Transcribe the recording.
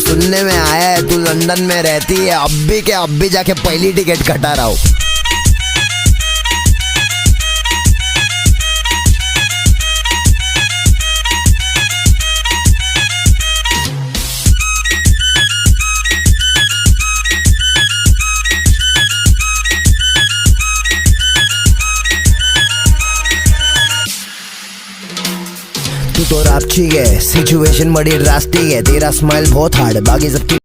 सुनने में आया है तू लंदन में रहती है, अब भी जाके पहली टिकट कटा रहा हूँ। तू तो रापची है, सिचुएशन बड़ी ड्रास्टिक है, तेरा स्माइल बहुत हार्ड, बाकी सबकी